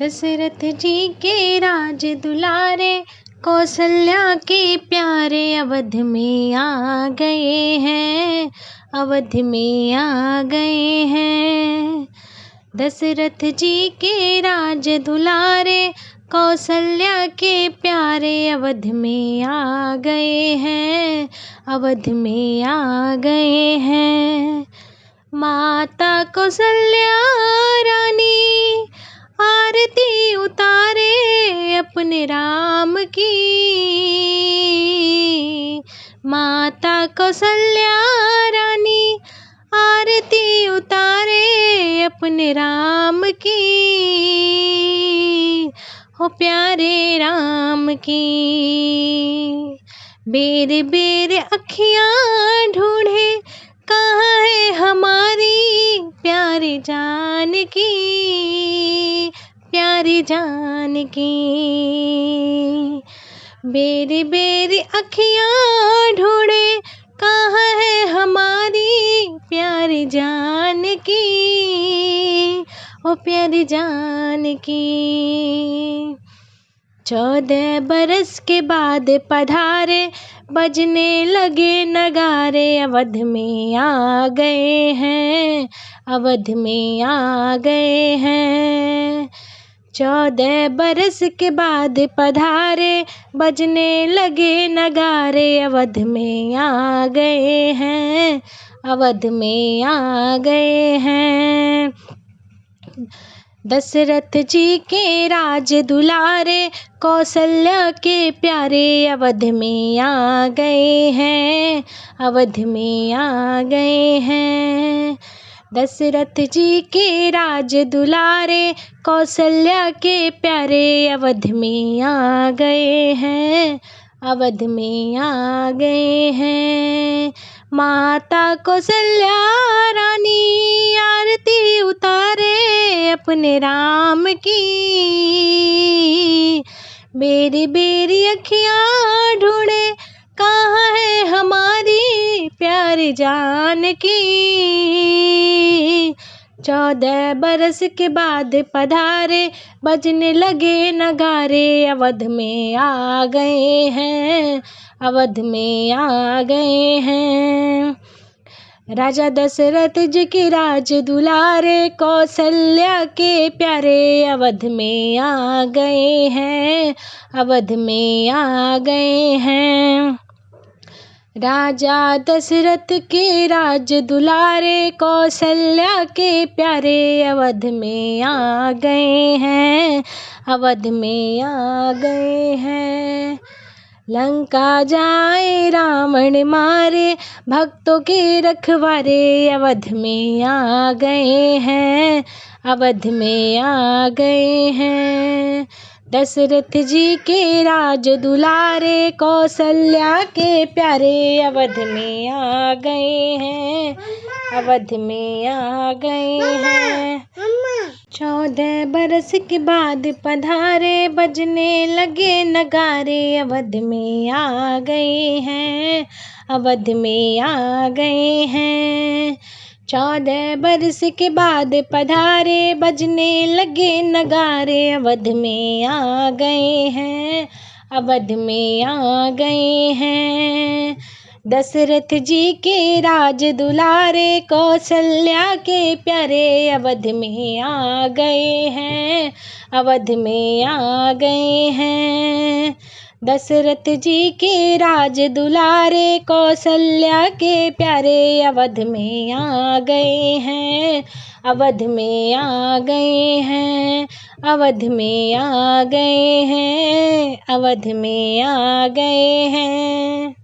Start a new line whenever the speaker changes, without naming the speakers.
दशरथ जी के राज दुलारे, कौशल्या के प्यारे अवध में आ गए हैं, अवध में आ गए हैं। दशरथ जी के राज दुलारे, कौशल्या के प्यारे अवध में आ गए हैं, अवध में आ गए हैं। माता कौशल्या रानी आरती उतारे अपने राम की, माता कौशल्या रानी आरती उतारे अपने राम की, हो प्यारे राम की। बेर बेर अखियाँ ढूंढे, कहाँ है हमारी प्यारी जानकी, प्यारी जानकी। बेरी बेरी अखियाँ ढूंढे, कहाँ है हमारी प्यारी जानकी, ओ प्यारी जानकी। 14 बरस के बाद पधारे, बजने लगे नगारे अवध में आ गए हैं, अवध में आ गए हैं। 14 बरस के बाद पधारे, बजने लगे नगारे अवध में आ गए हैं, अवध में आ गए हैं। दशरथ जी के राज दुलारे, कौशल्या के प्यारे अवध में आ गए हैं, अवध में आ गए हैं। दशरथ जी के राज दुलारे, कौशल्या के प्यारे अवध में आ गए हैं, अवध में आ गए हैं। माता कौशल्या रानी आरती उतारे अपने राम की, बेरी बेरी अखियाँ ढूंढे, कहाँ है हमारी प्यारी जानकी। 14 बरस के बाद पधारे, बजने लगे नगारे अवध में आ गए हैं, अवध में आ गए हैं। राजा दशरथ जी के राज दुलारे, कौशल्या के प्यारे अवध में आ गए हैं, अवध में आ गए हैं। राजा दशरथ के राज दुलारे, कौशल्या के प्यारे अवध में आ गए हैं, अवध में आ गए हैं। लंका जाए रावण मारे, भक्तों के रखवारे अवध में आ गए हैं, अवध में आ गए हैं। दशरथ जी के राज दुलारे, कौशल्या के प्यारे अवध में आ गए हैं, अवध में आ गए हैं। 14 बरस के बाद पधारे, बजने लगे नगारे अवध में आ गए हैं, अवध में आ गए हैं। 14 बरस के बाद पधारे, बजने लगे नगारे अवध में आ गए हैं, अवध में आ गए हैं। दशरथ जी के राज दुलारे, कौशल्या के प्यारे अवध में आ गए हैं, अवध में आ गए हैं। दशरथ जी के राज दुलारे, कौशल्या के प्यारे अवध में आ गए हैं, अवध में आ गए हैं, अवध में आ गए हैं, अवध में आ गए हैं।